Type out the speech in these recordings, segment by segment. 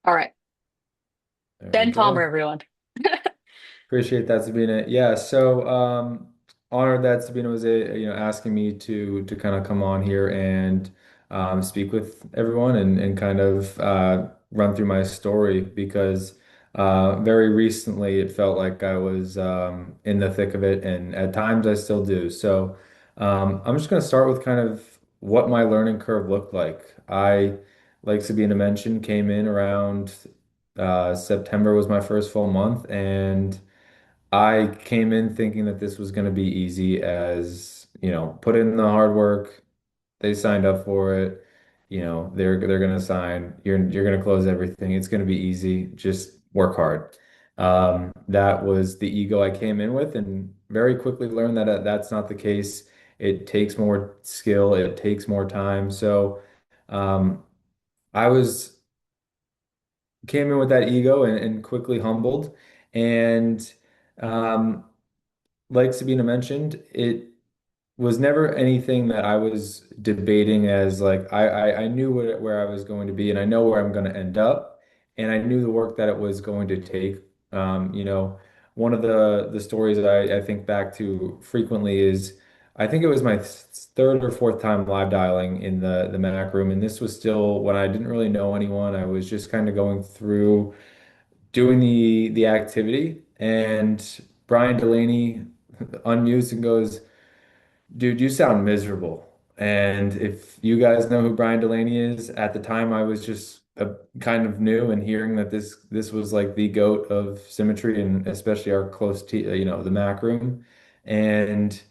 All right. There we Ben Palmer, go. everyone. Appreciate that, Sabina. Yeah, so honored that Sabina was asking me to kind of come on here and speak with everyone and kind of run through my story because very recently it felt like I was in the thick of it, and at times I still do. So I'm just going to start with kind of what my learning curve looked like. Like Sabina mentioned, came in around September was my first full month, and I came in thinking that this was going to be easy as, put in the hard work. They signed up for it. They're going to sign. You're going to close everything. It's going to be easy. Just work hard. That was the ego I came in with, and very quickly learned that that's not the case. It takes more skill. It takes more time. So, I was came in with that ego and quickly humbled. And um, like Sabina mentioned, it was never anything that I was debating as like I knew where I was going to be, and I know where I'm going to end up, and I knew the work that it was going to take. One of the stories that I think back to frequently is I think it was my third or fourth time live dialing in the Mac room, and this was still when I didn't really know anyone. I was just kind of going through doing the activity, and Brian Delaney unmutes and goes, "Dude, you sound miserable." And if you guys know who Brian Delaney is, at the time I was just kind of new and hearing that this was like the goat of symmetry and especially our close to the Mac room, and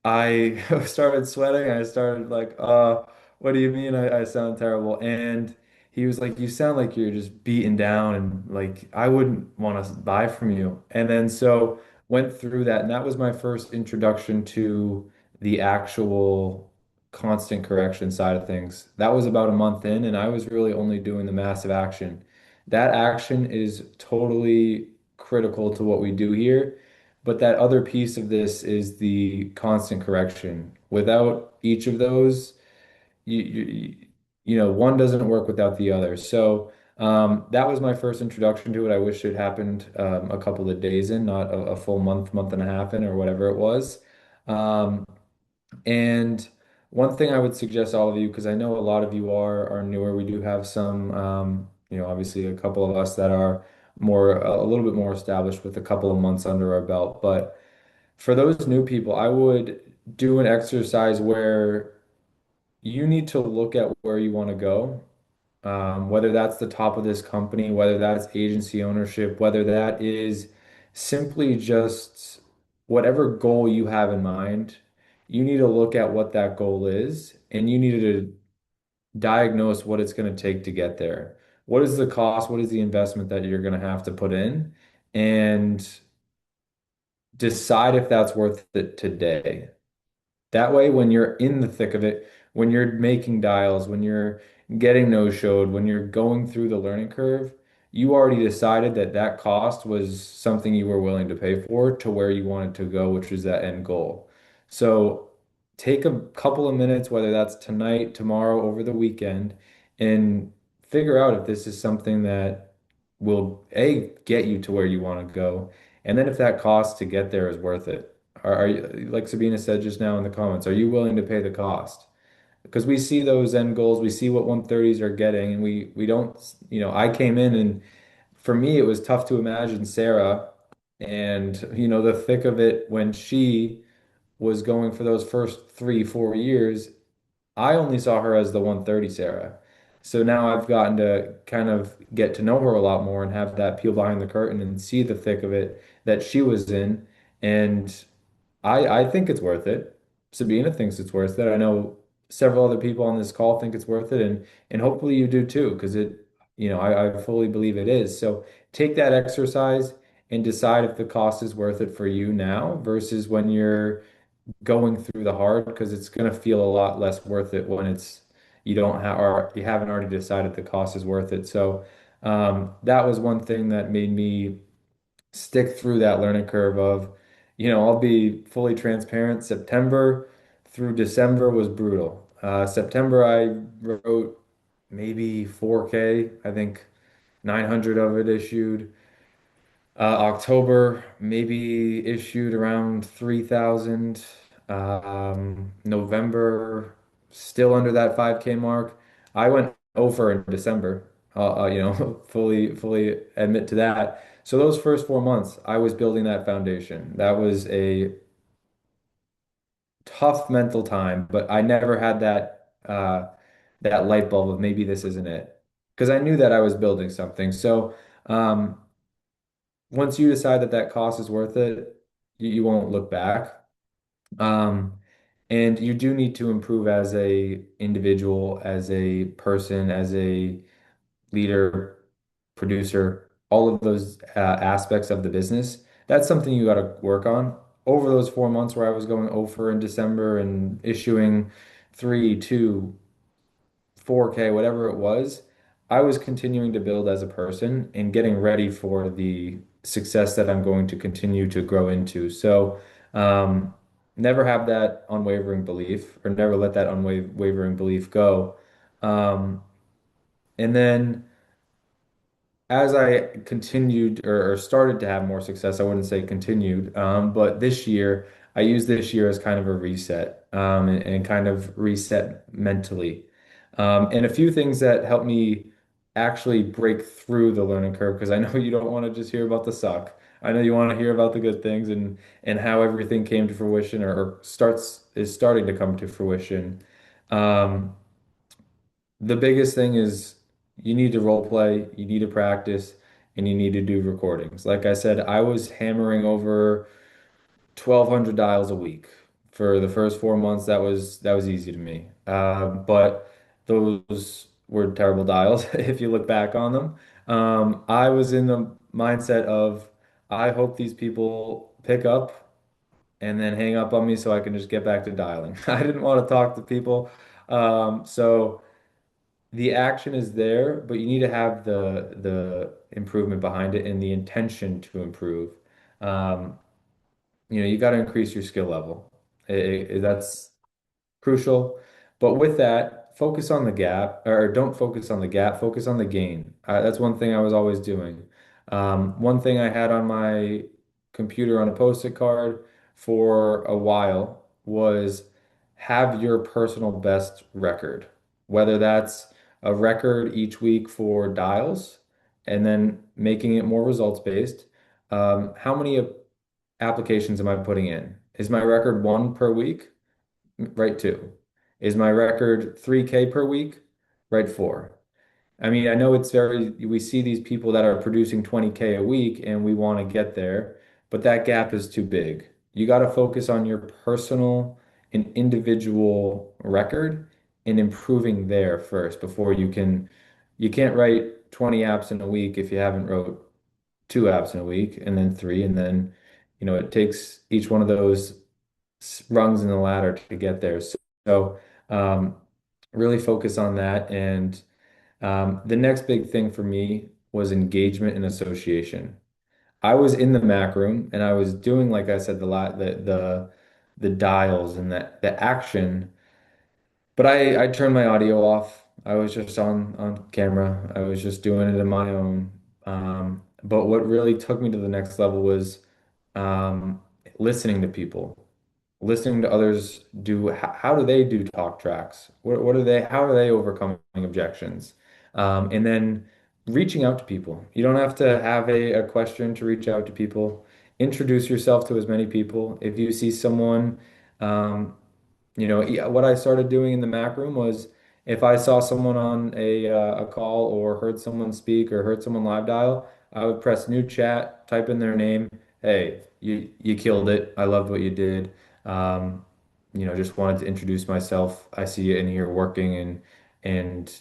I started sweating. I started like, what do you mean I sound terrible? And he was like, you sound like you're just beaten down and like I wouldn't want to buy from you. And then so went through that, and that was my first introduction to the actual constant correction side of things. That was about a month in, and I was really only doing the massive action. That action is totally critical to what we do here. But that other piece of this is the constant correction. Without each of those, one doesn't work without the other. So that was my first introduction to it. I wish it happened a couple of days in, not a full month, month and a half in, or whatever it was. Um, and one thing I would suggest all of you, because I know a lot of you are newer, we do have some, obviously a couple of us that are a little bit more established with a couple of months under our belt, but for those new people, I would do an exercise where you need to look at where you want to go, whether that's the top of this company, whether that's agency ownership, whether that is simply just whatever goal you have in mind. You need to look at what that goal is, and you need to diagnose what it's going to take to get there. What is the cost? What is the investment that you're going to have to put in? And decide if that's worth it today. That way, when you're in the thick of it, when you're making dials, when you're getting no-showed, when you're going through the learning curve, you already decided that that cost was something you were willing to pay for to where you wanted to go, which was that end goal. So take a couple of minutes, whether that's tonight, tomorrow, over the weekend, and figure out if this is something that will, A, get you to where you want to go, and then if that cost to get there is worth it. Are you, like Sabina said just now in the comments, are you willing to pay the cost? Because we see those end goals, we see what 130s are getting, and we don't, I came in and for me it was tough to imagine Sarah and the thick of it when she was going for those first 3, 4 years. I only saw her as the 130 Sarah. So now I've gotten to kind of get to know her a lot more and have that peel behind the curtain and see the thick of it that she was in. And I think it's worth it. Sabina thinks it's worth it. I know several other people on this call think it's worth it, and hopefully you do too, because I fully believe it is. So take that exercise and decide if the cost is worth it for you now versus when you're going through the hard, because it's going to feel a lot less worth it when it's you don't have or you haven't already decided the cost is worth it. So that was one thing that made me stick through that learning curve of, I'll be fully transparent. September through December was brutal. September, I wrote maybe 4K, I think 900 of it issued. October maybe issued around 3,000. November still under that 5K mark. I went over in December. Fully admit to that. So those first 4 months, I was building that foundation. That was a tough mental time, but I never had that light bulb of maybe this isn't it. Because I knew that I was building something. So once you decide that that cost is worth it, you won't look back. Um, and you do need to improve as a individual, as a person, as a leader, producer, all of those aspects of the business. That's something you got to work on. Over those 4 months where I was going over in December and issuing three, two, 4K, whatever it was, I was continuing to build as a person and getting ready for the success that I'm going to continue to grow into. So, never have that unwavering belief or never let that unwavering belief go. Um, and then as I continued or started to have more success, I wouldn't say continued, but this year, I use this year as kind of a reset, and kind of reset mentally. And a few things that helped me actually break through the learning curve, because I know you don't want to just hear about the suck. I know you want to hear about the good things and how everything came to fruition or is starting to come to fruition. Um, the biggest thing is you need to role play, you need to practice, and you need to do recordings. Like I said, I was hammering over 1,200 dials a week for the first 4 months. That was easy to me. But those were terrible dials if you look back on them. I was in the mindset of I hope these people pick up and then hang up on me so I can just get back to dialing. I didn't want to talk to people. So the action is there, but you need to have the improvement behind it and the intention to improve. Um, you got to increase your skill level. That's crucial. But with that, focus on the gap, or don't focus on the gap, focus on the gain. That's one thing I was always doing. One thing I had on my computer on a post-it card for a while was have your personal best record, whether that's a record each week for dials and then making it more results based. How many applications am I putting in? Is my record one per week? Write two. Is my record 3K per week? Write four. I mean, I know we see these people that are producing 20K a week and we want to get there, but that gap is too big. You got to focus on your personal and individual record and improving there first before you can't write 20 apps in a week if you haven't wrote two apps in a week and then three. And then, it takes each one of those rungs in the ladder to get there. So, really focus on that. And the next big thing for me was engagement and association. I was in the Mac room and I was doing, like I said, the dials and the action, but I turned my audio off. I was just on camera. I was just doing it in my own. But what really took me to the next level was listening to people, listening to others do how do they do talk tracks? What are they how are they overcoming objections? And then reaching out to people. You don't have to have a question to reach out to people. Introduce yourself to as many people. If you see someone, um, yeah, what I started doing in the Mac room was if I saw someone on a call or heard someone speak or heard someone live dial, I would press new chat, type in their name. Hey, you killed it. I loved what you did. Um, just wanted to introduce myself. I see you in here working and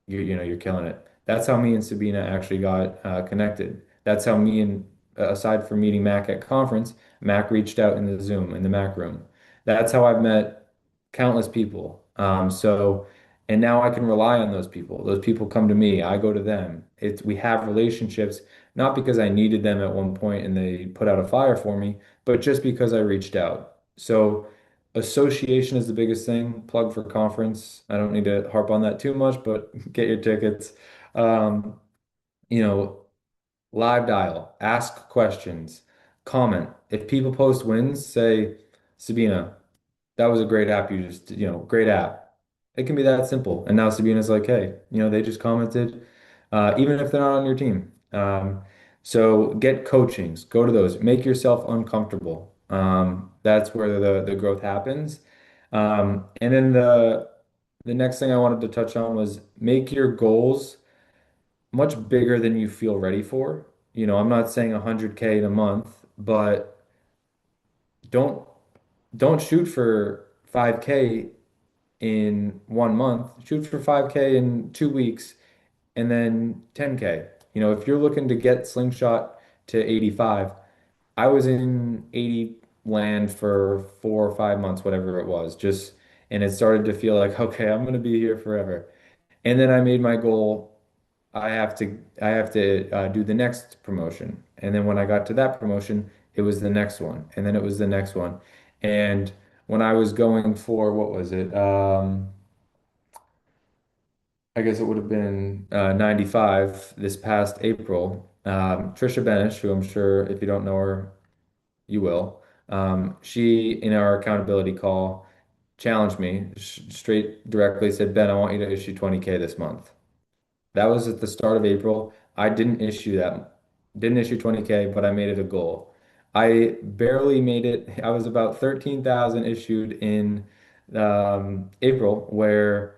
you're killing it. That's how me and Sabina actually got connected. That's how me and aside from meeting Mac at conference, Mac reached out in the Zoom in the Mac room. That's how I've met countless people. And now I can rely on those people. Those people come to me, I go to them. We have relationships, not because I needed them at one point and they put out a fire for me, but just because I reached out. So association is the biggest thing. Plug for conference. I don't need to harp on that too much, but get your tickets. Um, you know, live dial, ask questions, comment. If people post wins, say, Sabina, that was a great app you just, great app. It can be that simple. And now Sabina's like, hey, they just commented, even if they're not on your team. So get coachings, go to those, make yourself uncomfortable. That's where the growth happens. And then the next thing I wanted to touch on was make your goals much bigger than you feel ready for. I'm not saying 100K in a month, but don't don't shoot for 5K in 1 month. Shoot for 5K in 2 weeks and then 10K. If you're looking to get Slingshot to 85, I was in 80 land for 4 or 5 months, whatever it was, and it started to feel like, okay, I'm going to be here forever. And then I made my goal. I have to do the next promotion. And then when I got to that promotion, it was the next one. And then it was the next one. And when I was going for, what was it? I guess it would have been 95 this past April. Trisha Benish, who I'm sure if you don't know her, you will. She, in our accountability call, challenged me straight directly, said, Ben, I want you to issue 20K this month. That was at the start of April. I didn't issue 20K, but I made it a goal. I barely made it. I was about 13,000 issued in April, where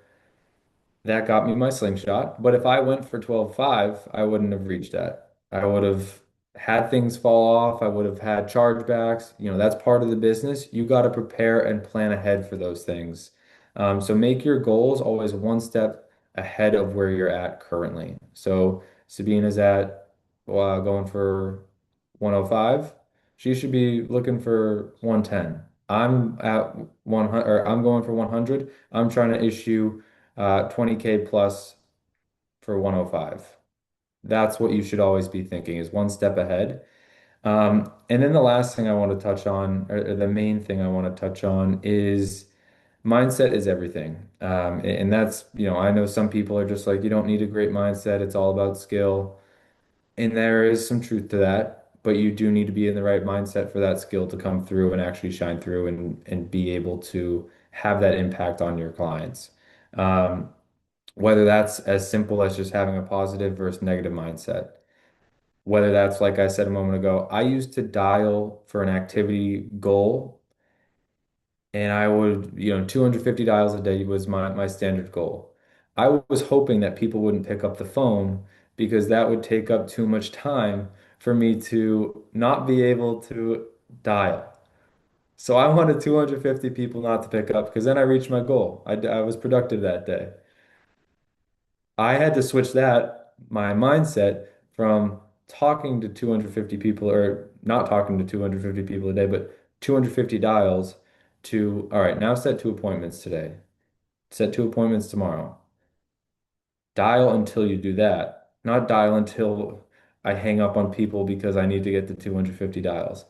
that got me my slingshot. But if I went for 12.5, I wouldn't have reached that. I would have had things fall off. I would have had chargebacks. That's part of the business. You got to prepare and plan ahead for those things. So make your goals always one step ahead of where you're at currently. So Sabina's at going for 105. She should be looking for 110. I'm at 100, or I'm going for 100. I'm trying to issue 20K plus for 105. That's what you should always be thinking is one step ahead. And then the last thing I want to touch on, or the main thing I want to touch on is mindset is everything. And that's, I know some people are just like, you don't need a great mindset. It's all about skill. And there is some truth to that, but you do need to be in the right mindset for that skill to come through and actually shine through and be able to have that impact on your clients. Um, whether that's as simple as just having a positive versus negative mindset. Whether that's, like I said a moment ago, I used to dial for an activity goal and I would, 250 dials a day was my standard goal. I was hoping that people wouldn't pick up the phone because that would take up too much time for me to not be able to dial. So I wanted 250 people not to pick up because then I reached my goal. I was productive that day. I had to switch my mindset from talking to 250 people or not talking to 250 people a day, but 250 dials to, all right, now set 2 appointments today, set 2 appointments tomorrow. Dial until you do that, not dial until I hang up on people because I need to get to 250 dials.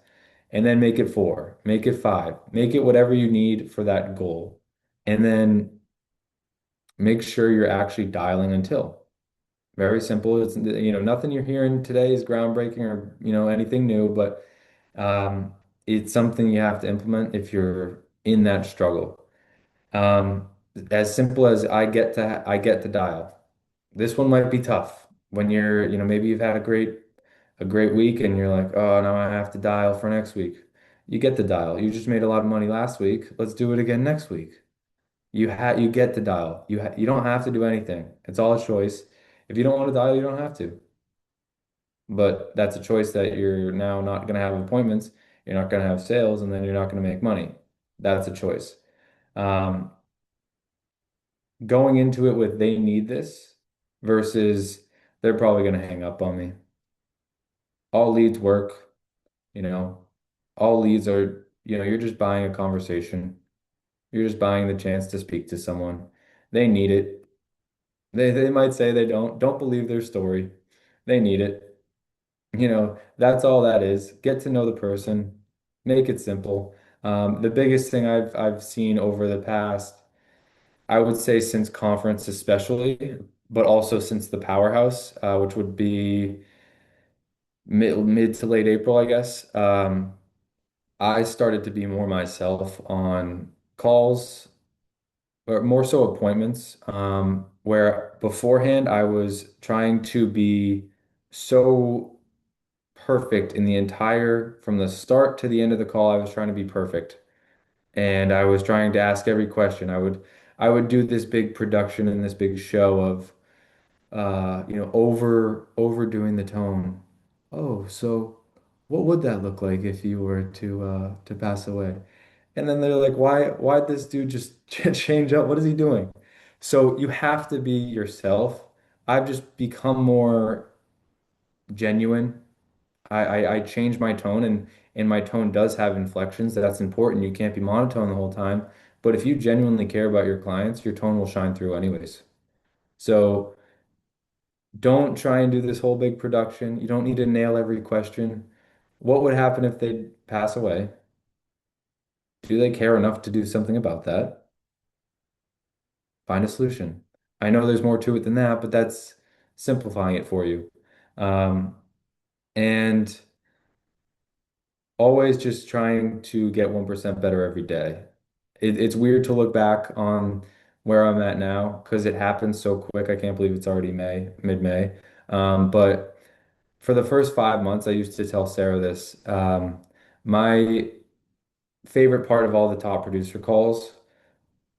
And then make it four, make it five, make it whatever you need for that goal. And then make sure you're actually dialing until. Very simple. It's, nothing you're hearing today is groundbreaking or, anything new, but it's something you have to implement if you're in that struggle. Um, as simple as I get to dial. This one might be tough when you're, maybe you've had a great week and you're like, oh, now I have to dial for next week. You get to dial. You just made a lot of money last week. Let's do it again next week. You get to dial. You don't have to do anything. It's all a choice. If you don't want to dial, you don't have to. But that's a choice that you're now not going to have appointments, you're not going to have sales, and then you're not going to make money. That's a choice. Um, Going into it with they need this versus they're probably going to hang up on me. All leads work, you know. All leads are, you're just buying a conversation. You're just buying the chance to speak to someone. They need it. They might say they don't. Don't believe their story. They need it. That's all that is. Get to know the person, make it simple. The biggest thing I've seen over the past, I would say since conference especially, but also since the powerhouse, which would be mid to late April, I guess, I started to be more myself on calls or more so appointments, where beforehand I was trying to be so perfect in the entire, from the start to the end of the call, I was trying to be perfect. And I was trying to ask every question. I would do this big production and this big show of overdoing the tone. Oh, so what would that look like if you were to pass away? And then they're like, why'd this dude just change up? What is he doing? So you have to be yourself. I've just become more genuine. I change my tone, and my tone does have inflections. That's important. You can't be monotone the whole time. But if you genuinely care about your clients, your tone will shine through anyways. So don't try and do this whole big production. You don't need to nail every question. What would happen if they pass away? Do they care enough to do something about that? Find a solution. I know there's more to it than that, but that's simplifying it for you. Um, and always just trying to get 1% better every day. It's weird to look back on where I'm at now because it happened so quick. I can't believe it's already mid-May. But for the first 5 months, I used to tell Sarah this. My favorite part of all the top producer calls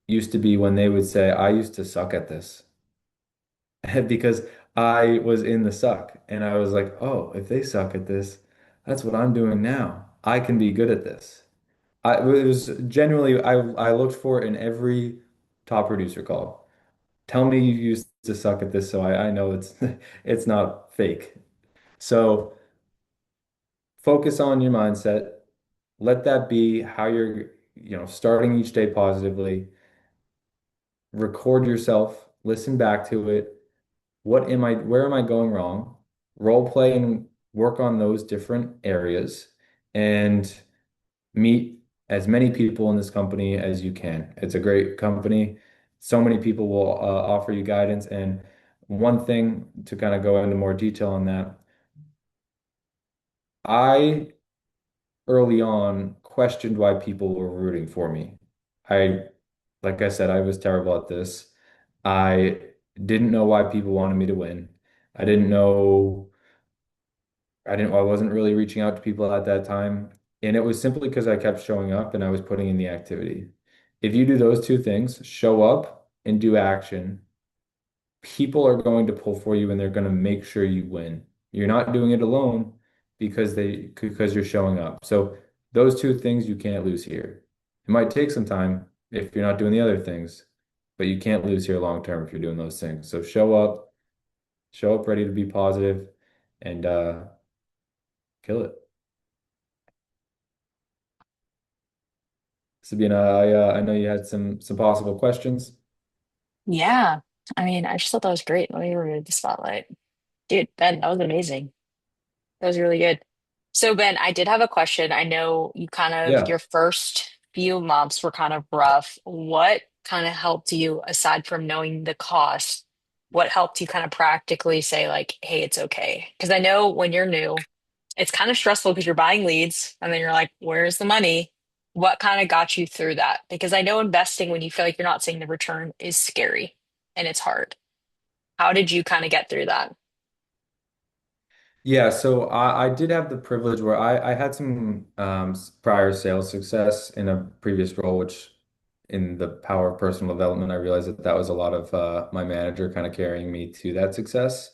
used to be when they would say, I used to suck at this. Because I was in the suck and I was like, oh, if they suck at this, that's what I'm doing now. I can be good at this. It was genuinely, I looked for it in every top producer call. Tell me you used to suck at this so I know it's it's not fake. So focus on your mindset. Let that be how you're, starting each day positively. Record yourself, listen back to it. Where am I going wrong? Role play and work on those different areas and meet as many people in this company as you can. It's a great company. So many people will offer you guidance. And one thing to kind of go into more detail on that, I early on questioned why people were rooting for me. I, like I said, I was terrible at this. I didn't know why people wanted me to win. I didn't know, I wasn't really reaching out to people at that time. And it was simply because I kept showing up and I was putting in the activity. If you do those two things, show up and do action, people are going to pull for you and they're going to make sure you win. You're not doing it alone because you're showing up. So those two things you can't lose here. It might take some time if you're not doing the other things, but you can't lose here long term if you're doing those things. So show up ready to be positive and kill it. Sabina, I know you had some possible questions. Yeah. I mean, I just thought that was great. Let me remove the spotlight. Dude, Ben, that was amazing. That was really good. So, Ben, I did have a question. I know you kind of, Yeah. your first few months were kind of rough. What kind of helped you, aside from knowing the cost, what helped you kind of practically say, like, hey, it's okay? Because I know when you're new, it's kind of stressful because you're buying leads and then you're like, where's the money? What kind of got you through that? Because I know investing when you feel like you're not seeing the return is scary and it's hard. How did you kind of get through that? Yeah, so I did have the privilege where I had some prior sales success in a previous role, which in the power of personal development, I realized that that was a lot of my manager kind of carrying me to that success.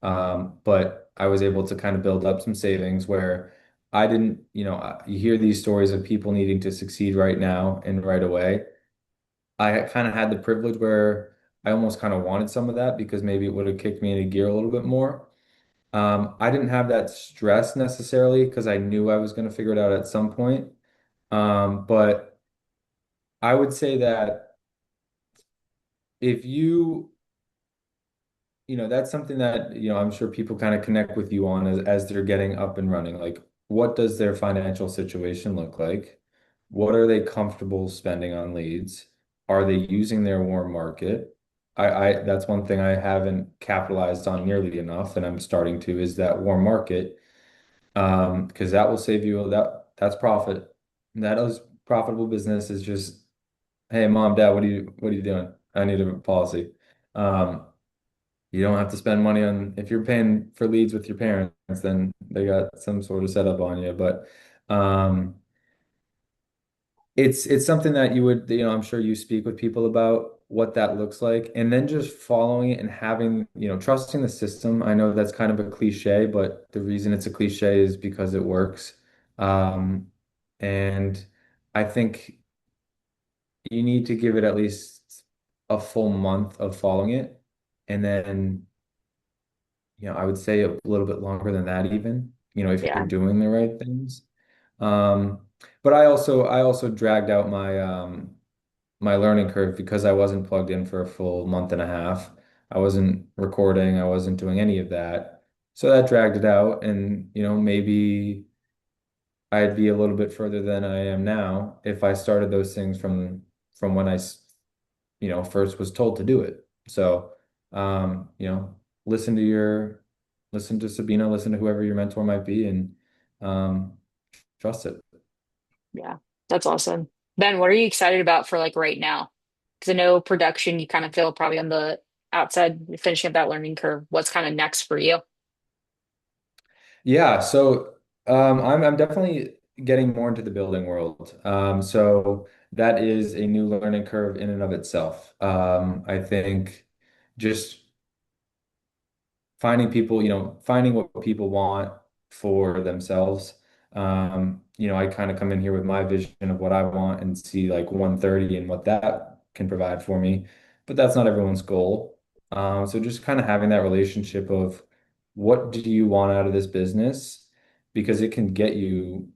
But I was able to kind of build up some savings where I didn't, you hear these stories of people needing to succeed right now and right away. I kind of had the privilege where I almost kind of wanted some of that because maybe it would have kicked me into gear a little bit more. I didn't have that stress necessarily because I knew I was going to figure it out at some point. But I would say that if that's something that, I'm sure people kind of connect with you on as they're getting up and running. Like, what does their financial situation look like? What are they comfortable spending on leads? Are they using their warm market? that's one thing I haven't capitalized on nearly enough, and I'm starting to, is that warm market. Because that will save you that's profit. That is profitable business is just, hey, mom, dad, what are you doing? I need a policy. Um, you don't have to spend money on if you're paying for leads with your parents, then they got some sort of setup on you. But um it's something that you would, I'm sure you speak with people about what that looks like, and then just following it and having, trusting the system. I know that's kind of a cliche, but the reason it's a cliche is because it works. Um, and I think you need to give it at least a full month of following it. And then, I would say a little bit longer than that even, if you're Yeah. doing the right things. But I also dragged out my learning curve because I wasn't plugged in for a full month and a half. I wasn't recording, I wasn't doing any of that. So that dragged it out, and maybe I'd be a little bit further than I am now if I started those things from when first was told to do it. So, listen to listen to Sabina, listen to whoever your mentor might be, and um, trust it. Yeah. That's awesome. Ben, what are you excited about for like right now? Because I know production, you kind of feel probably on the outside finishing up that learning curve. What's kind of next for you? Yeah, so I'm definitely getting more into the building world. So that is a new learning curve in and of itself. I think just finding what people want for themselves. I kind of come in here with my vision of what I want and see like 130 and what that can provide for me. But that's not everyone's goal. So just kind of having that relationship of what do you want out of this business? Because it can get you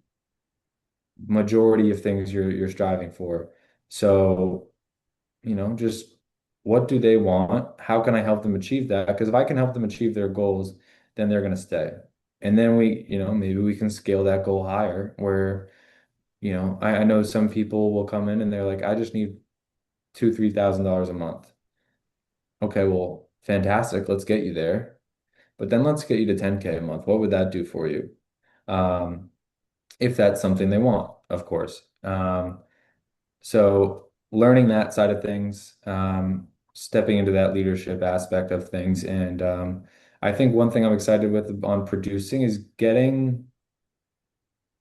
majority of things you're striving for. So just what do they want? How can I help them achieve that? Because if I can help them achieve their goals, then they're going to stay. And then maybe we can scale that goal higher where, I know some people will come in and they're like, I just need $2,000, $3,000 a month. Okay, well, fantastic. Let's get you there. But then let's get you to 10K a month. What would that do for you? Um, if that's something they want, of course. So learning that side of things, stepping into that leadership aspect of things, and I think one thing I'm excited with on producing is getting,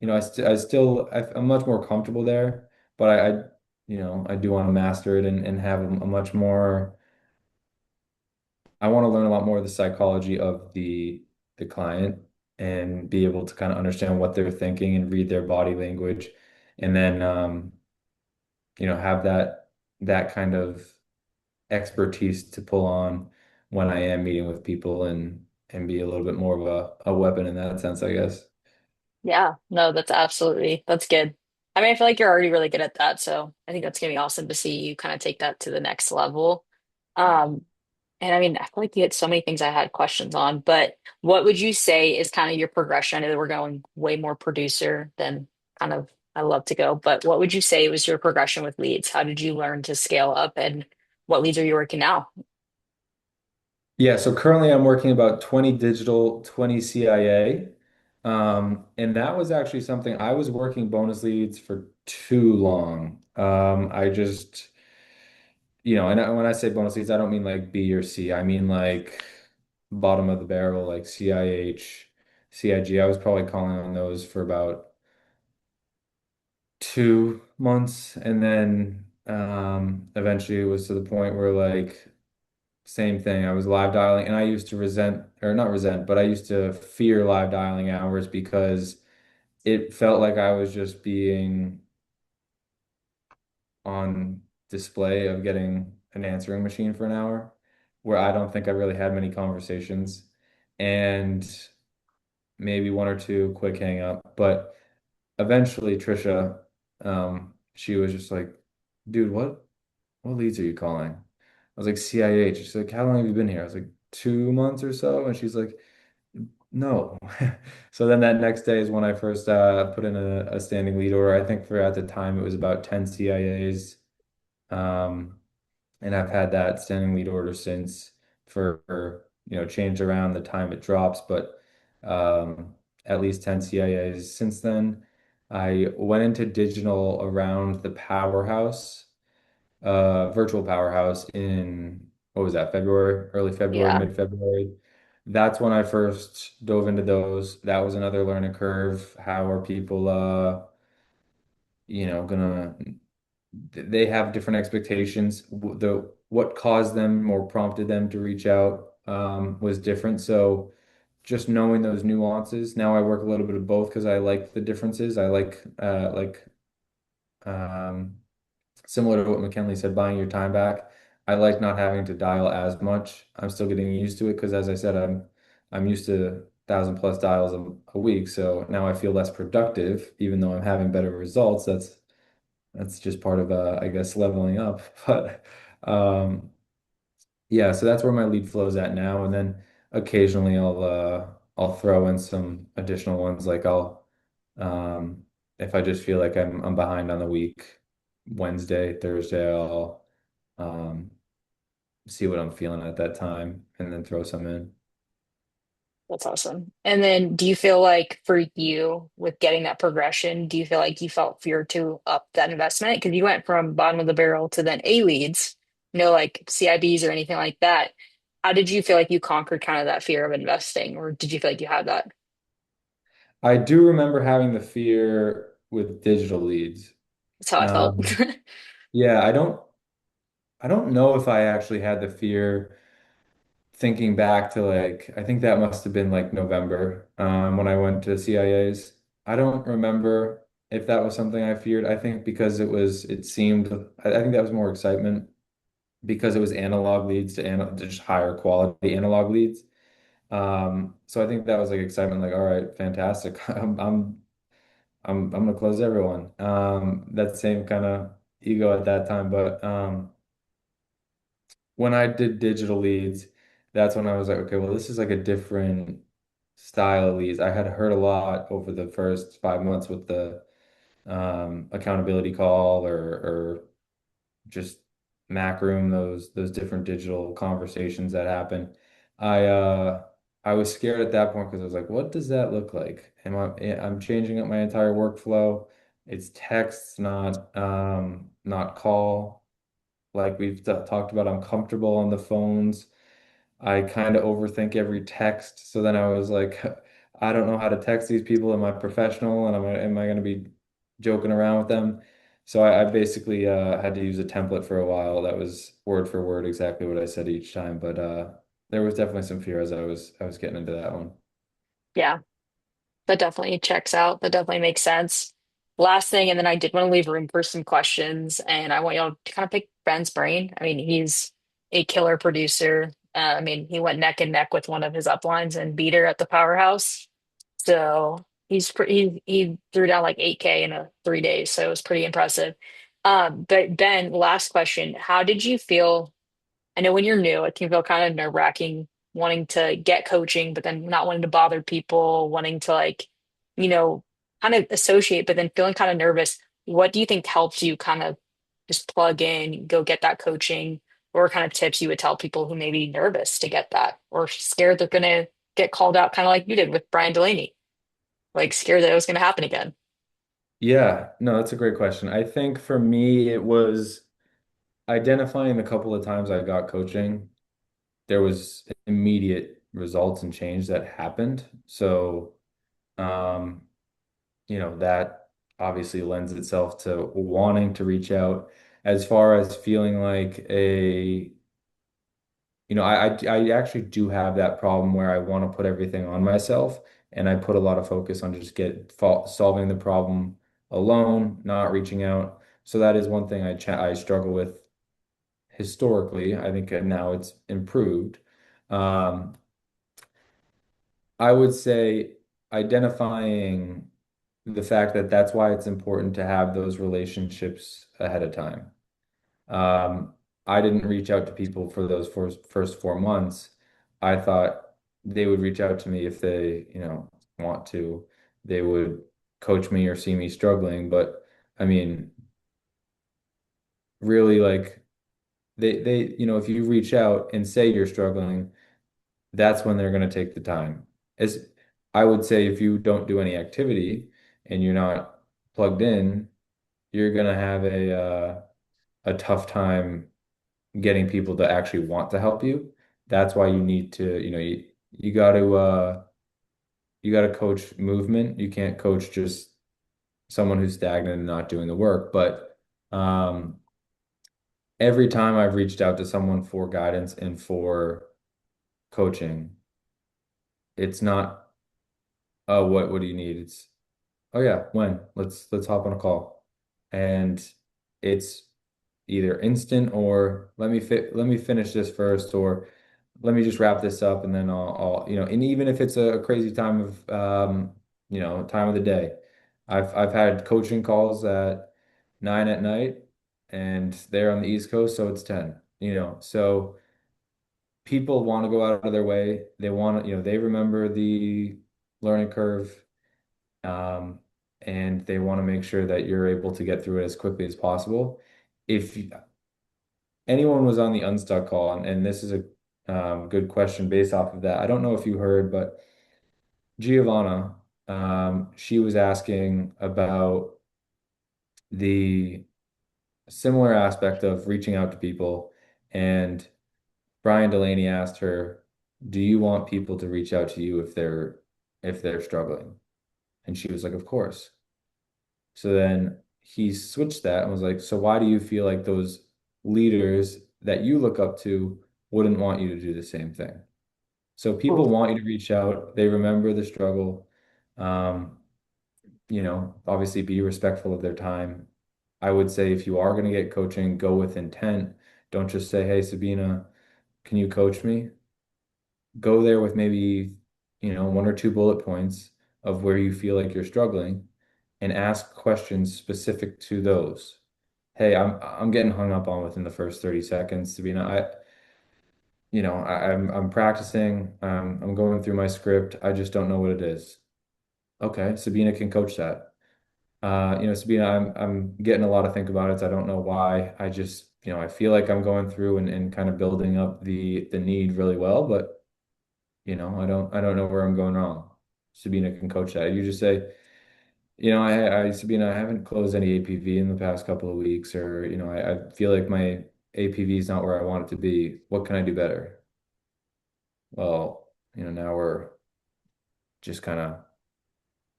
I'm much more comfortable there, but I do want to master it and have a much more. I want to learn a lot more of the psychology of the client and be able to kind of understand what they're thinking and read their body language, and then have that kind of expertise to pull on when I am meeting with people and be a little bit more of a weapon in that sense, I guess. Yeah, no, that's good. I mean, I feel like you're already really good at that, so I think that's gonna be awesome to see you kind of take that to the next level. Um, and I mean, I feel like you had so many things I had questions on, but what would you say is kind of your progression? I know that we're going way more producer than kind of I love to go, but what would you say was your progression with leads? How did you learn to scale up and what leads are you working now? Yeah, so currently I'm working about 20 digital, 20 CIA. And that was actually something I was working bonus leads for too long. I just, when I say bonus leads, I don't mean like B or C. I mean like bottom of the barrel, like CIH, CIG. I was probably calling on those for about 2 months, and then eventually it was to the point where like same thing. I was live dialing, and I used to resent, or not resent, but I used to fear live dialing hours because it felt like I was just being on display of getting an answering machine for an hour, where I don't think I really had many conversations and maybe one or two quick hang up. But eventually Trisha, she was just like, dude, what leads are you calling? I was like, CIH. She's like, how long have you been here? I was like, 2 months or so. And she's like, no. So then that next day is when I first put in a standing lead order. I think for at the time it was about 10 CIAs. Um, and I've had that standing lead order since for changed around the time it drops, but at least 10 CIAs since then. I went into digital around the powerhouse, virtual powerhouse in what was that, February, early February, Yeah, mid-February. That's when I first dove into those. That was another learning curve. How are people gonna they have different expectations. The what caused them or prompted them to reach out was different. So just knowing those nuances. Now I work a little bit of both because I like the differences. I like um, similar to what McKinley said, buying your time back. I like not having to dial as much. I'm still getting used to it because, as I said, I'm used to 1,000+ dials a week. So now I feel less productive, even though I'm having better results. That's just part of I guess leveling up. But yeah, so that's where my lead flow is at now. And then occasionally I'll throw in some additional ones like um if I just feel like I'm behind on the week, Wednesday, Thursday, I'll um see what I'm feeling at that time and then throw some in. that's awesome. And then do you feel like for you with getting that progression, do you feel like you felt fear to up that investment? Because you went from bottom of the barrel to then A leads, no like CIBs or anything like that. How did you feel like you conquered kind of that fear of investing, or did you feel like you had that? I do remember having the fear with digital leads. That's how I felt. Um, yeah, I don't know if I actually had the fear thinking back to like I think that must have been like November when I went to CIA's. I don't remember if that was something I feared. I think because it seemed I think that was more excitement because it was analog leads to just higher quality analog leads. So I think that was like excitement, like, all right, fantastic. I'm gonna close everyone. That same kind of ego at that time. But when I did digital leads, that's when I was like, okay, well, this is like a different style of leads. I had heard a lot over the first 5 months with the accountability call or just Mac Room, those different digital conversations that happen. I uh I was scared at that point because I was like, what does that look like? I'm changing up my entire workflow. It's text, not call. Like we've talked about, I'm comfortable on the phones. I kind of overthink every text. So then I was like, I don't know how to text these people. Am I professional? And am I going to be joking around with them? So I basically had to use a template for a while that was word for word exactly what I said each time. But there was definitely some fear as I was getting into that one. Yeah. That definitely checks out. That definitely makes sense. Last thing, and then I did want to leave room for some questions, and I want y'all to kind of pick Ben's brain. I mean, he's a killer producer. I mean, he went neck and neck with one of his uplines and beat her at the powerhouse. So he threw down like 8K in 3 days, so it was pretty impressive. But Ben, last question: how did you feel? I know when you're new, it can feel kind of nerve-wracking wanting to get coaching, but then not wanting to bother people, wanting to like, you know, kind of associate, but then feeling kind of nervous. What do you think helps you kind of just plug in, go get that coaching? Or kind of tips you would tell people who may be nervous to get that or scared they're gonna get called out, kind of like you did with Brian Delaney, like scared that it was gonna happen again? Yeah, no, that's a great question. I think for me, it was identifying the couple of times I got coaching. There was immediate results and change that happened. So, um, that obviously lends itself to wanting to reach out as far as feeling like I actually do have that problem where I want to put everything on myself and I put a lot of focus on just solving the problem alone, not reaching out. So that is one thing I struggle with historically. I think now it's improved. Um, I would say identifying the fact that that's why it's important to have those relationships ahead of time. Um, I didn't reach out to people for those first 4 months. I thought they would reach out to me if they, want to. They would coach me or see me struggling. But I mean, really, like if you reach out and say you're struggling, that's when they're going to take the time. As I would say, if you don't do any activity and you're not plugged in, you're going to have a tough time getting people to actually want to help you. That's why you need to, you got to you got to coach movement. You can't coach just someone who's stagnant and not doing the work. But every time I've reached out to someone for guidance and for coaching, it's not, oh, what do you need? It's, oh yeah, when? Let's hop on a call. And it's either instant or let me finish this first, or let me just wrap this up and then and even if it's a crazy time of time of the day. I've had coaching calls at 9 at night and they're on the East Coast, so it's 10, so people want to go out of their way. They want to, they remember the learning curve, um, and they want to make sure that you're able to get through it as quickly as possible. If anyone was on the Unstuck call, and this is a good question based off of that. I don't know if you heard, but Giovanna, she was asking about the similar aspect of reaching out to people, and Brian Delaney asked her, "Do you want people to reach out to you if they're struggling?" And she was like, "Of course." So then he switched that and was like, "So why do you feel like those leaders that you look up to wouldn't want you to do the same thing?" So people want you to reach out. They remember the struggle. Um, Obviously be respectful of their time. I would say if you are going to get coaching, go with intent. Don't just say, "Hey, Sabina, can you coach me?" Go there with maybe, one or two bullet points of where you feel like you're struggling and ask questions specific to those. Hey, I'm getting hung up on within the first 30 seconds, Sabina. I'm practicing, I'm going through my script. I just don't know what it is. Okay, Sabina can coach that. Sabina, I'm getting a lot of think about it. I don't know why. I just, I feel like I'm going through and kind of building up the need really well, but I don't know where I'm going wrong. Sabina can coach that. You just say, Sabina, I haven't closed any APV in the past couple of weeks, or, I feel like my APV is not where I want it to be. What can I do better? Well, now we're just kind of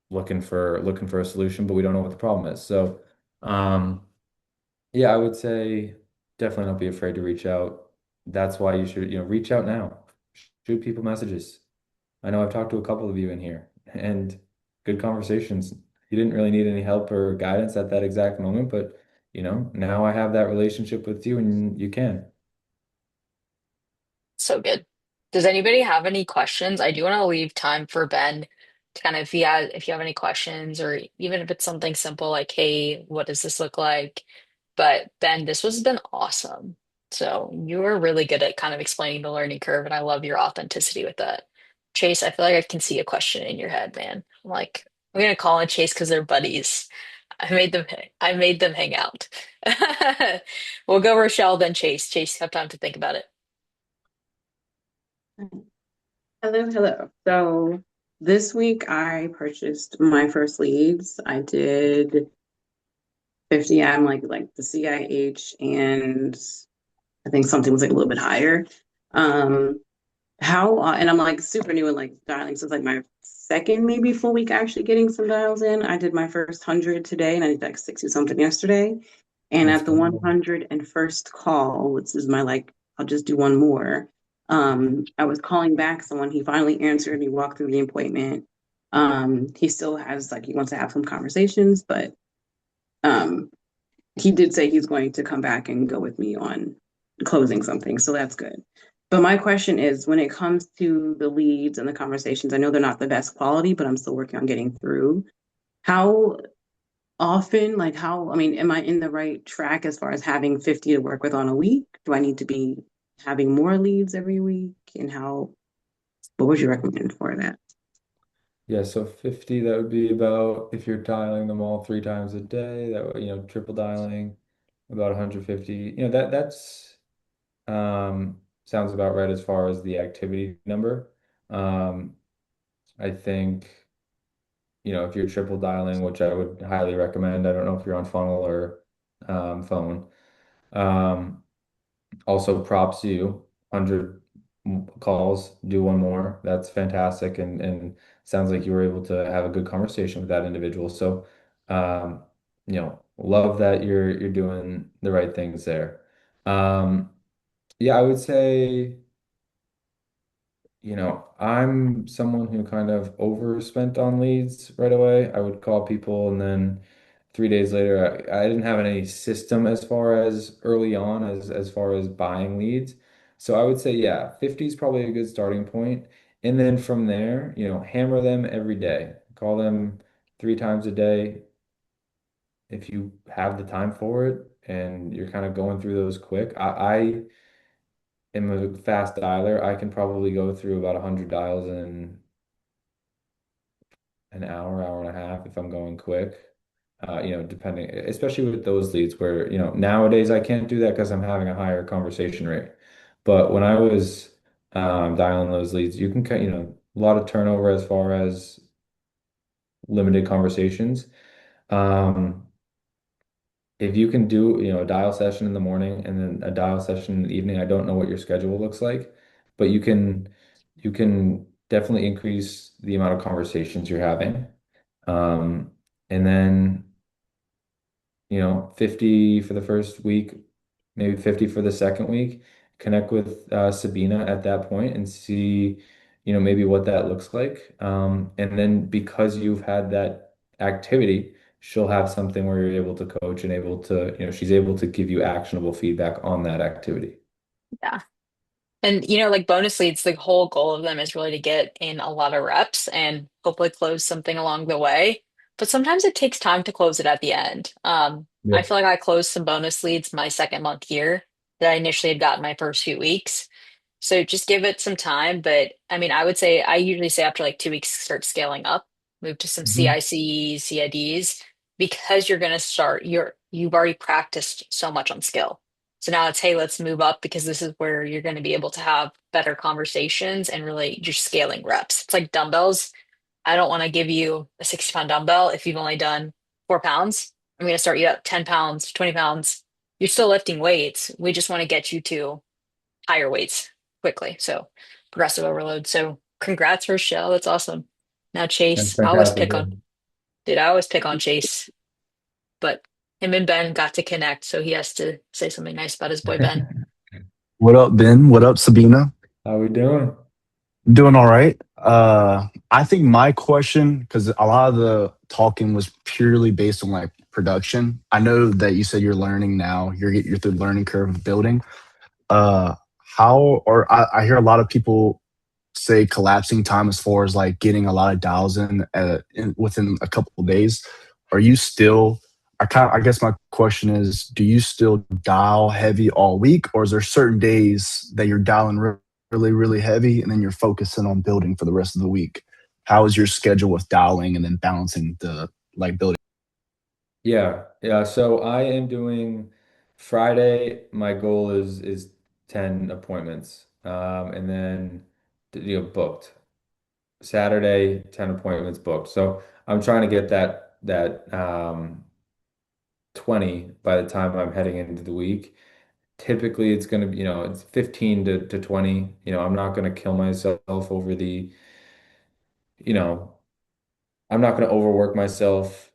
looking for a solution, but we don't know what the problem is. So, um, yeah, I would say definitely don't be afraid to reach out. That's why you should, reach out now. Shoot people messages. I know I've talked to a couple of you in here and good conversations. You didn't really need any help or guidance at that exact moment, but now I have that relationship with you and you can. So good. Does anybody have any questions? I do want to leave time for Ben to kind of, if you have any questions, or even if it's something simple like, hey, what does this look like? But Ben, this has been awesome. So you were really good at kind of explaining the learning curve, and I love your authenticity with that. Chase, I feel like I can see a question in your head, man. I'm gonna call on Chase because they're buddies. I made them hang out. We'll go Rochelle, then Chase. Chase, have time to think about it. Hello, hello. So this week I purchased my first leads. I did 50. I'm like the CIH, and I think something was like a little bit higher. Um, and I'm like super new and like dialing. So it's like my second maybe full week actually getting some dials in. I did my first 100 today and I did like 60 something yesterday. And That's at the phenomenal. 101st call, which is my like, I'll just do one more. I was calling back someone. He finally answered. He walked through the appointment. He still has like he wants to have some conversations, but um, he did say he's going to come back and go with me on closing something. So that's good. But my question is, when it comes to the leads and the conversations, I know they're not the best quality, but I'm still working on getting through. How often, like how, I mean, am I in the right track as far as having 50 to work with on a week? Do I need to be having more leads every week? And what would you recommend for that? Yeah, so 50, that would be about if you're dialing them all 3 times a day, that would, triple dialing about 150. That's sounds about right as far as the activity number. Um, I think, if you're triple dialing, which I would highly recommend, I don't know if you're on funnel or phone. Um, Also props you, 100 calls, do one more. That's fantastic. And sounds like you were able to have a good conversation with that individual. So, love that you're doing the right things there. Um, yeah, I would say, I'm someone who kind of overspent on leads right away. I would call people and then 3 days later, I didn't have any system as far as early on as far as buying leads. So I would say, yeah, 50 is probably a good starting point. And then from there, hammer them every day. Call them 3 times a day if you have the time for it and you're kind of going through those quick. I am a fast dialer. I can probably go through about 100 dials in an hour, hour and a half if I'm going quick. Depending, especially with those leads where, nowadays I can't do that because I'm having a higher conversation rate. But when I was dialing those leads, you can cut, a lot of turnover as far as limited conversations. Um, if you can do, a dial session in the morning and then a dial session in the evening, I don't know what your schedule looks like, but you can definitely increase the amount of conversations you're having. Um, and then, 50 for the first week, maybe 50 for the second week. Connect with Sabina at that point and see, maybe what that looks like. And then because you've had that activity, she'll have something where you're able to coach and able to, she's able to give you actionable feedback on that activity. Yeah. And like bonus leads, the whole goal of them is really to get in a lot of reps and hopefully close something along the way. But sometimes it takes time to close it at the end. I Yeah. feel like I closed some bonus leads my second month here that I initially had gotten my first few weeks. So just give it some time. But I mean, I usually say after like 2 weeks, start scaling up, move to some Mhm. CICs, CIDs, because you're going to start, you've already practiced so much on skill. So now it's, hey, let's move up because this is where you're going to be able to have better conversations and really just scaling reps. It's like dumbbells. I don't want to give you a 60-pound dumbbell if you've only done 4 pounds. I'm going to start you at 10 pounds, 20 pounds. You're still lifting weights. We just want to get you to higher weights quickly. So progressive overload. So congrats, Rochelle. That's awesome. Now That's Chase, fantastic. I always pick on Chase, but him and Ben got to connect, so he has to say something nice about his boy Ben. What up, Ben? What up, Sabina? How we doing? Doing all right. I think my question, because a lot of the talking was purely based on like production. I know that you said you're learning now. You're through the learning curve of building. Uh, how or I hear a lot of people say collapsing time as far as like getting a lot of dials in within a couple of days. Are you still? I guess my question is, do you still dial heavy all week, or is there certain days that you're dialing really really heavy, and then you're focusing on building for the rest of the week? How is your schedule with dialing and then balancing the like building? Yeah, yeah. So I am doing Friday. My goal is 10 appointments. And then booked. Saturday, 10 appointments booked. So I'm trying to get that 20 by the time I'm heading into the week. Typically it's gonna be, it's 15 to 20. I'm not gonna kill myself over you know, I'm not gonna overwork myself.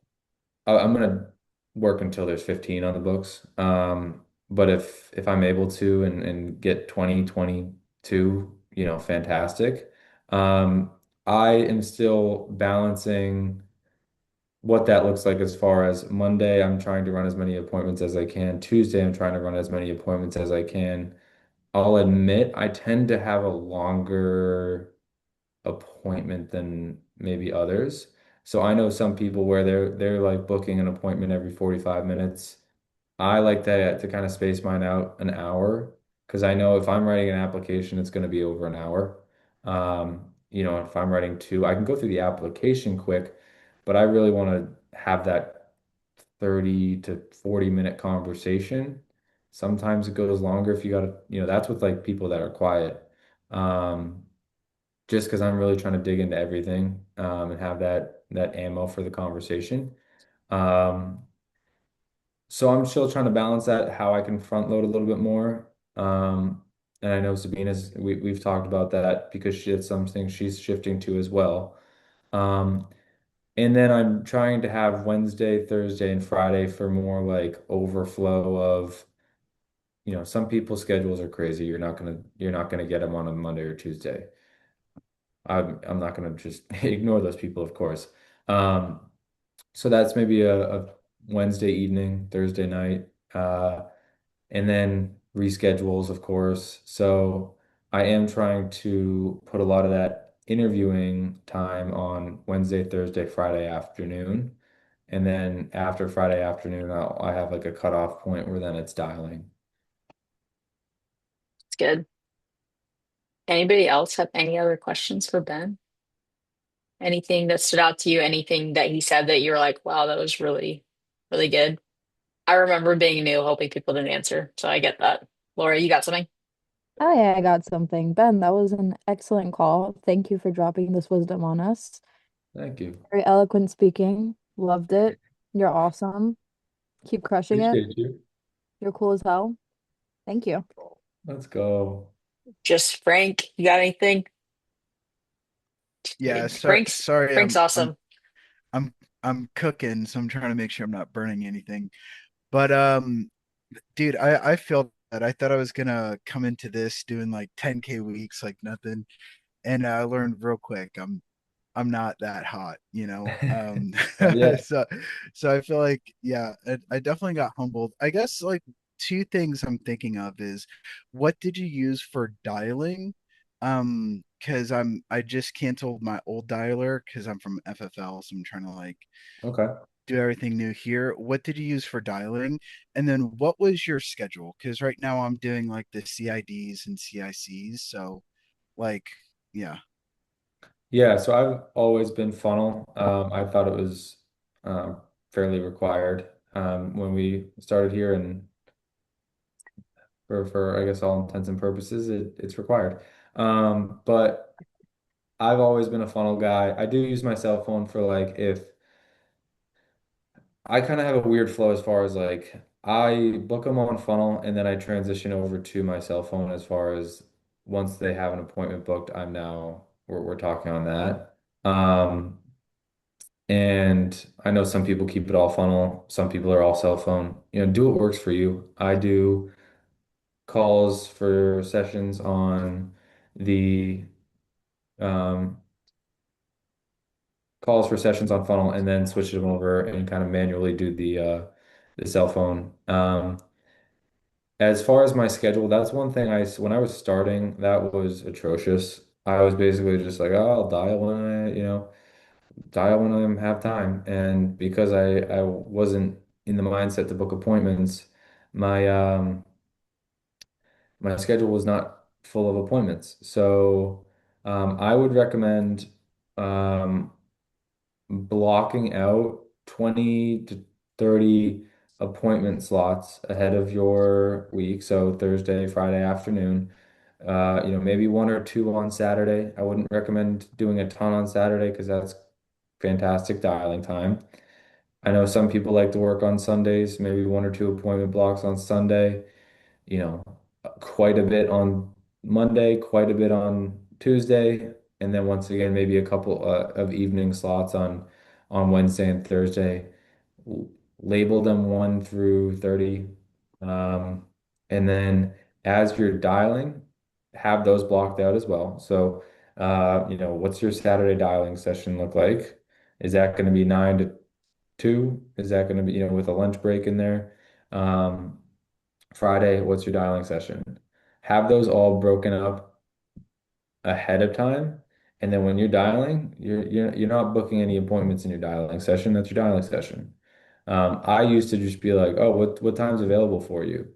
I'm gonna work until there's 15 on the books. But if I'm able to and get 20, 22, fantastic. Um, I am still balancing what that looks like as far as Monday, I'm trying to run as many appointments as I can. Tuesday, I'm trying to run as many appointments as I can. I'll admit I tend to have a longer appointment than maybe others. So I know some people where they're like booking an appointment every 45 minutes. I like to kind of space mine out an hour because I know if I'm writing an application, it's going to be over an hour. If I'm writing two, I can go through the application quick, but I really want to have that 30 to 40 minute conversation Sometimes it goes longer if you gotta, that's with like people that are quiet. Um, just because I'm really trying to dig into everything, and have that ammo for the conversation. Um, so I'm still trying to balance that, how I can front load a little bit more. And I know we've talked about that because she had something she's shifting to as well. Um, and then I'm trying to have Wednesday, Thursday, and Friday for more like overflow of, some people's schedules are crazy. You're not gonna get them on a Monday or Tuesday. I'm not gonna just ignore those people, of course. Um, so that's maybe a Wednesday evening, Thursday night, and then reschedules, of course. So I am trying to put a lot of that interviewing time on Wednesday, Thursday, Friday afternoon. And then after Friday afternoon, I have like a cutoff point where then it's dialing. It's good. Anybody else have any other questions for Ben? Anything that stood out to you? Anything that he said that you were like, wow, that was really, really good? I remember being new, hoping people didn't answer. So I get that. Laura, you got something? Oh yeah, I got something. Ben, that was an excellent call. Thank you for dropping this wisdom on us. Thank you. Very eloquent speaking. Loved it. You're awesome. Keep crushing it. Appreciate you. You're cool as hell. Thank you. Let's go. Just Frank, you got anything? Just Yeah, kidding. sorry, Frank's sorry, Frank's awesome. I'm I'm cooking, so I'm trying to make sure I'm not burning anything. But dude, I feel that I thought I was gonna come into this doing like 10K weeks, like nothing, and I learned real quick I'm not that hot, you know. Not yet. So I feel like yeah, I definitely got humbled. I guess like two things I'm thinking of is what did you use for dialing? Because I just canceled my old dialer because I'm from FFL, so I'm trying to like Okay. do everything new here. What did you use for dialing? And then what was your schedule? Because right now I'm doing like the CIDs and CICs, so like yeah. Yeah, so I've always been funnel. I thought it was um, fairly required when we started here, and for I guess all intents and purposes, it's required. But I've always been a funnel guy. I do use my cell phone for like if I kind of have a weird flow as far as like I book them on funnel and then I transition over to my cell phone as far as once they have an appointment booked, we're talking on that. And I know some people keep it all funnel, some people are all cell phone. Do what works for you. I do calls for sessions on the um, funnel and then switch them over and kind of manually do the cell phone. As far as my schedule, that's one thing when I was starting, that was atrocious. I was basically just like, oh, I'll dial when I have time. And because I wasn't in the mindset to book appointments, my my schedule was not full of appointments. So I would recommend um, blocking out 20 to 30 appointment slots ahead of your week. So Thursday, Friday afternoon. Maybe one or two on Saturday. I wouldn't recommend doing a ton on Saturday because that's fantastic dialing time. I know some people like to work on Sundays, maybe one or two appointment blocks on Sunday, you know, quite a bit on Monday, quite a bit on Tuesday, and then once again, maybe a couple of evening slots on Wednesday and Thursday. L- Label them 1 through 30. Um, and then as you're dialing, have those blocked out as well. So, what's your Saturday dialing session look like? Is that going to be 9 to 2? Is that going to be, with a lunch break in there? Um, Friday, what's your dialing session? Have those all broken up ahead of time. And then when you're dialing, you're not booking any appointments in your dialing session. That's your dialing session. I used to just be like, oh, what time's available for you?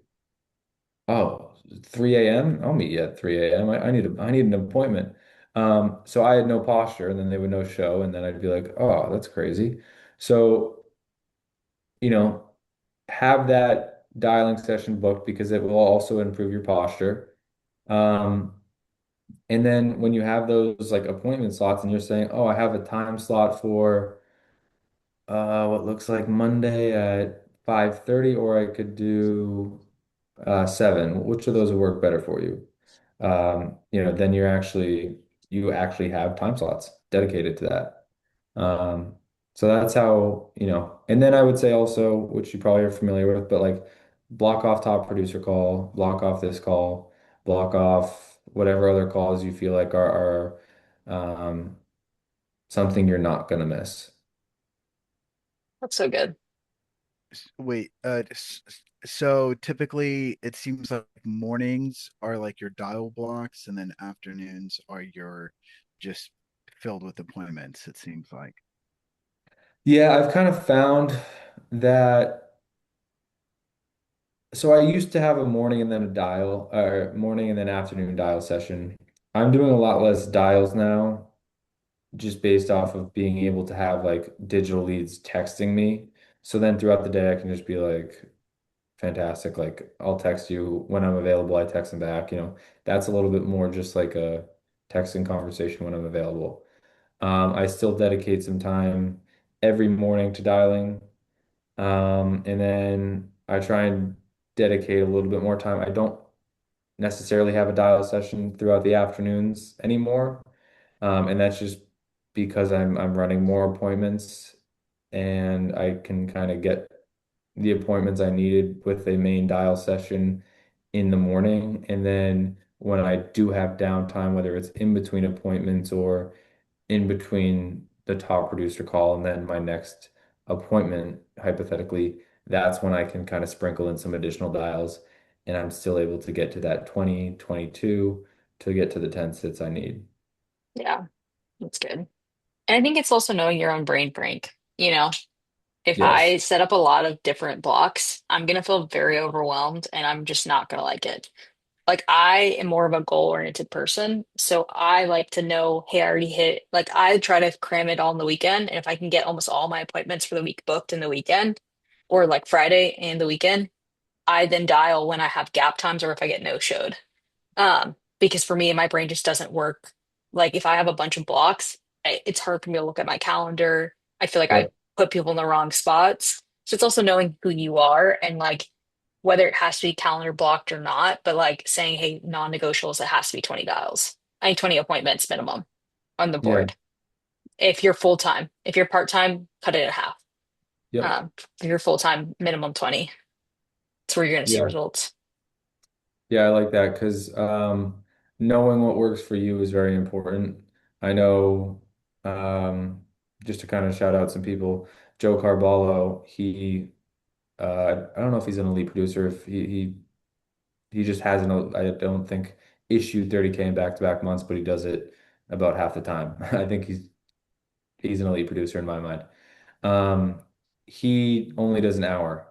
Oh, 3 a.m. I'll meet you at 3 a.m. I need an appointment. So I had no posture, and then they would no show, and then I'd be like, oh, that's crazy. So, you know, have that dialing session booked because it will also improve your posture. Um, and then when you have those like appointment slots and you're saying, oh, I have a time slot for what looks like Monday at 5:30, or I could do 7. Which of those would work better for you? Then you actually have time slots dedicated to that. So that's how, and then I would say also, which you probably are familiar with, but like block off top producer call, block off this call, block off whatever other calls you feel like are something you're not gonna miss. That's so good. Wait, so typically it seems like mornings are like your dial blocks, and then afternoons are your just filled with appointments, it seems like. Yeah, I've kind of found that. So I used to have a morning and then a dial, or morning and then afternoon dial session. I'm doing a lot less dials now, just based off of being able to have like digital leads texting me. So then throughout the day, I can just be like, fantastic. Like I'll text you when I'm available. I text them back. That's a little bit more just like a texting conversation when I'm available. I still dedicate some time every morning to dialing. And then I try and dedicate a little bit more time. I don't necessarily have a dial session throughout the afternoons anymore. And that's just because I'm running more appointments and I can kind of get the appointments I needed with a main dial session in the morning. And then when I do have downtime, whether it's in between appointments or in between the top producer call and then my next appointment, hypothetically, that's when I can kind of sprinkle in some additional dials and I'm still able to get to that 20, 22 to get to the 10 sits I need. Yeah, that's good. And I think it's also knowing your own brain, Frank. If Yes. I set up a lot of different blocks, I'm gonna feel very overwhelmed and I'm just not gonna like it. Like I am more of a goal-oriented person, so I like to know, hey, I already hit, like I try to cram it all in the weekend, and if I can get almost all my appointments for the week booked in the weekend, or like Friday and the weekend, I then dial when I have gap times or if I get no-showed. Because for me, my brain just doesn't work. Like if I have a bunch of blocks, it's hard for me to look at my calendar. I feel like I Yep. put people in the wrong spots. So it's also knowing who you are and like whether it has to be calendar blocked or not, but like saying, hey, non-negotiables, it has to be 20 dials. I need 20 appointments minimum on the Yeah. board. If you're full-time, if you're part-time, cut it in half. Yep. If you're full-time, minimum 20. That's where you're going to see Yeah. results. Yeah, I like that because knowing what works for you is very important. I know, just to kind of shout out some people, Joe Carballo, I don't know if he's an elite producer, if he just hasn't, I don't think, issued 30K in back-to-back months, but he does it about half the time. I think he's an elite producer in my mind. Um, he only does an hour.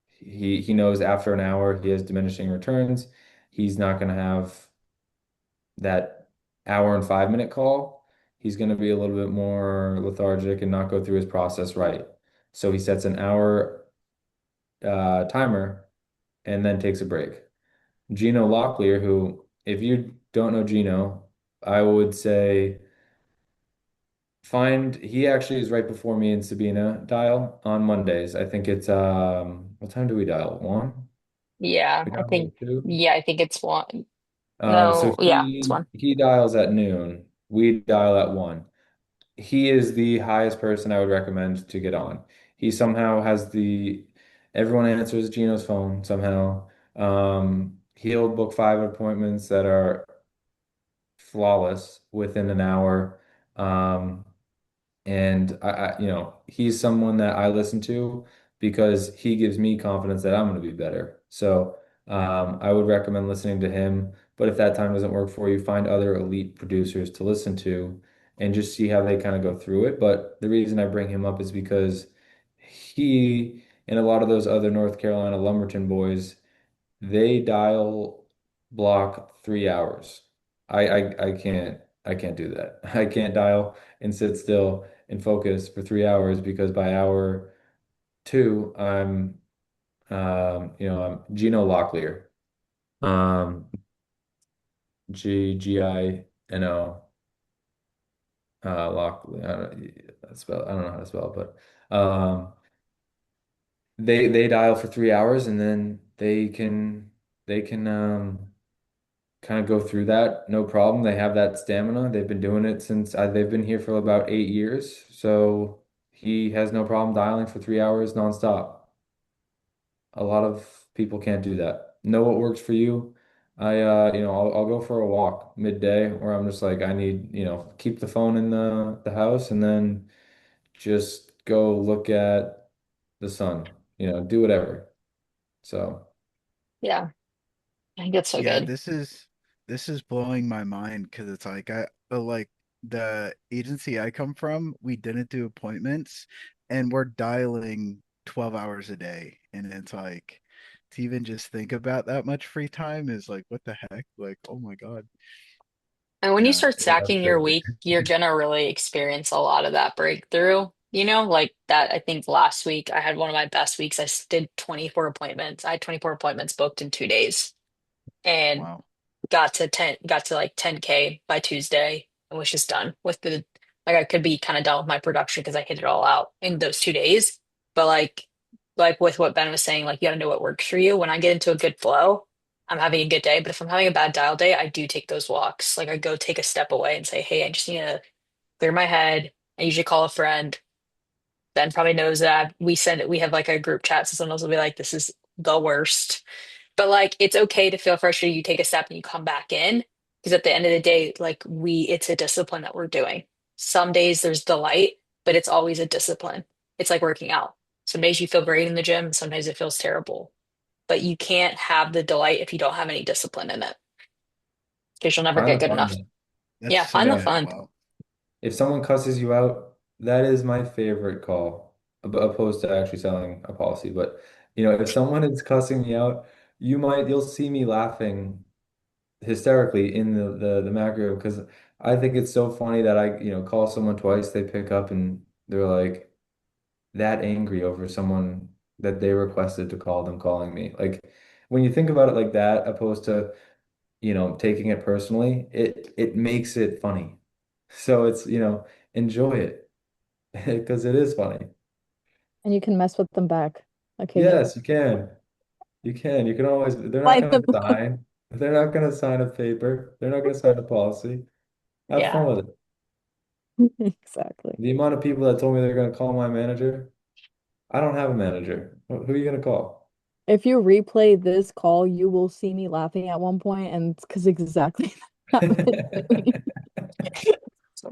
He knows after an hour he has diminishing returns. He's not going to have that hour and 5 minute call. He's going to be a little bit more lethargic and not go through his process right. So he sets an hour timer and then takes a break. Gino Locklear, who, if you don't know Gino, I would say he actually is right before me and Sabina dial on Mondays. I think it's what time do we dial? 1? Yeah, We dial at 2? I think it's one. So No, yeah, it's he one. he dials at noon. We dial at 1. He is the highest person I would recommend to get on. He somehow has everyone answers Gino's phone somehow. He'll book 5 appointments that are flawless within an hour. Um, and he's someone that I listen to because he gives me confidence that I'm going to be better. So I would recommend listening to him. But if that time doesn't work for you, find other elite producers to listen to and just see how they kind of go through it. But the reason I bring him up is because he and a lot of those other North Carolina Lumberton boys, they dial block 3 hours. I can't do that. I can't dial and sit still and focus for 3 hours because by hour 2, I'm Gino Locklear. Um, Gino, Locklear. I don't know how to spell it, but they dial for 3 hours and then they can kind of go through that, no problem. They have that stamina. They've been doing it since they've been here for about 8 years. So he has no problem dialing for 3 hours nonstop. A lot of people can't do that. Know what works for you. I'll go for a walk midday where I'm just like, I need, keep the phone in the house and then just go look at the sun, do whatever. So, Yeah, I think that's so Yeah, good. this is blowing my mind because it's like like the agency I come from, we didn't do appointments and we're dialing 12 hours a day. And it's like to even just think about that much free time is like, what the heck? Like, oh my God. And when you Yeah, start it, that's stacking your crazy. week, you're gonna really experience a lot of that breakthrough. Like that, I think last week I had one of my best weeks. Did 24 appointments. I had 24 appointments booked in 2 days and wow. got to like 10K by Tuesday and was just done with like I could be kind of done with my production because I hit it all out in those 2 days. But like with what Ben was saying, like you gotta know what works for you. When I get into a good flow, I'm having a good day. But if I'm having a bad dial day, I do take those walks. Like I go take a step away and say, hey, I just need to clear my head. I usually call a friend. Ben probably knows that we have like a group chat, so sometimes will be like, this is the worst. But like it's okay to feel frustrated. You take a step and you come back in. Because at the end of the day, like it's a discipline that we're doing. Some days there's delight, but it's always a discipline. It's like working out. Some days you feel great in the gym, sometimes it feels terrible. But you can't have the delight if you don't have any discipline in it, because you'll never Find get the good fun in enough. it. That's Yeah, so find the Yeah. good. fun. Wow. If someone cusses you out, that is my favorite call, opposed to actually selling a policy. But if someone is cussing me out, you'll see me laughing hysterically in the macro because I think it's so funny that I, call someone twice, they pick up and they're like that angry over someone that they requested to call them calling me. Like when you think about it like that, opposed to, taking it personally, it makes it funny. So it's, enjoy it because it is funny. And you can mess with them back occasionally. Yes, you can. You can. You can always, Light them up. they're not gonna sign a paper. They're not gonna sign a policy. Have fun Yeah. with it. Exactly. The amount of people that told me they're gonna call my manager, I don't have a manager. Who are you gonna call? If you replay this call, you will see me laughing at one point, and it's because exactly that was me. So,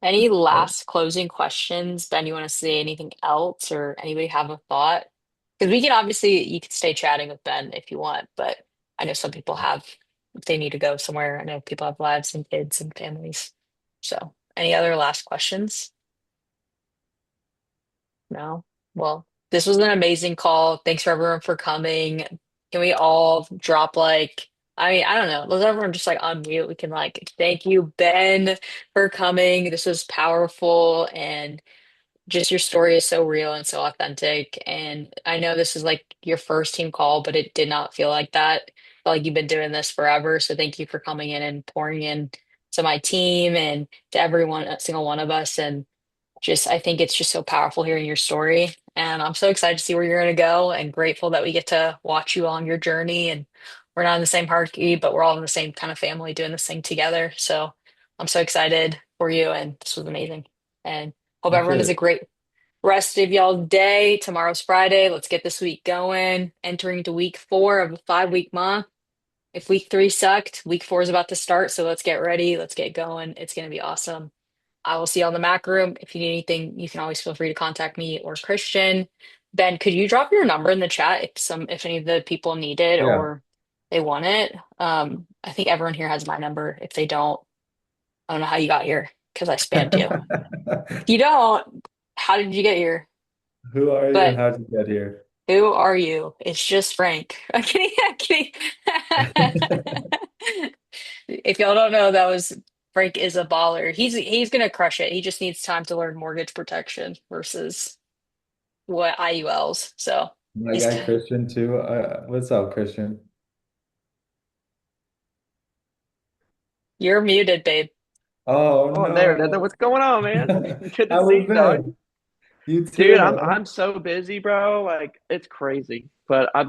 any last closing questions? Ben, you want to say anything else or anybody have a thought? Because you can stay chatting with Ben if you want, but I know some people if they need to go somewhere. I know people have lives and kids and families. So, any other last questions? No? Well, this was an amazing call. Thanks for everyone for coming. Can we all drop I don't know. Let's everyone just like unmute. We can like thank you, Ben, for coming. This was powerful and just your story is so real and so authentic. And I know this is like your first team call, but it did not feel like that. Felt like you've been doing this forever. So thank you for coming in and pouring in to my team and to everyone, a single one of us. And I think it's just so powerful hearing your story. And I'm so excited to see where you're going to go and grateful that we get to watch you on your journey. And we're not in the same hierarchy, but we're all in the same kind of family doing this thing together. So I'm so excited for you. And this was amazing. And hope everyone Appreciate has a it. great rest of y'all day. Tomorrow's Friday. Let's get this week going. Entering to week 4 of a 5-week month. If week 3 sucked, week 4 is about to start. So let's get ready. Let's get going. It's going to be awesome. I will see you on the Mac room. If you need anything, you can always feel free to contact me or Christian. Ben, could you drop your number in the chat if any of the people need it Yeah. or they want it? I think everyone here has my number. If they don't, I don't know how you got here because I spammed you. If you don't, how did you get here? Who are you and But how'd you get here? who are you? It's just Frank. I'm kidding. I'm kidding. If y'all don't know, that was Frank is a baller. He's gonna crush it. He just needs time to learn mortgage protection versus what IULs. So My He's guy Christian too. What's up, Christian? you're muted, babe. Oh Oh, there. no. What's going on, man? Good to How see we you, dog. been? You too, Dude, I'm man. I'm so busy, bro. Like it's crazy. But I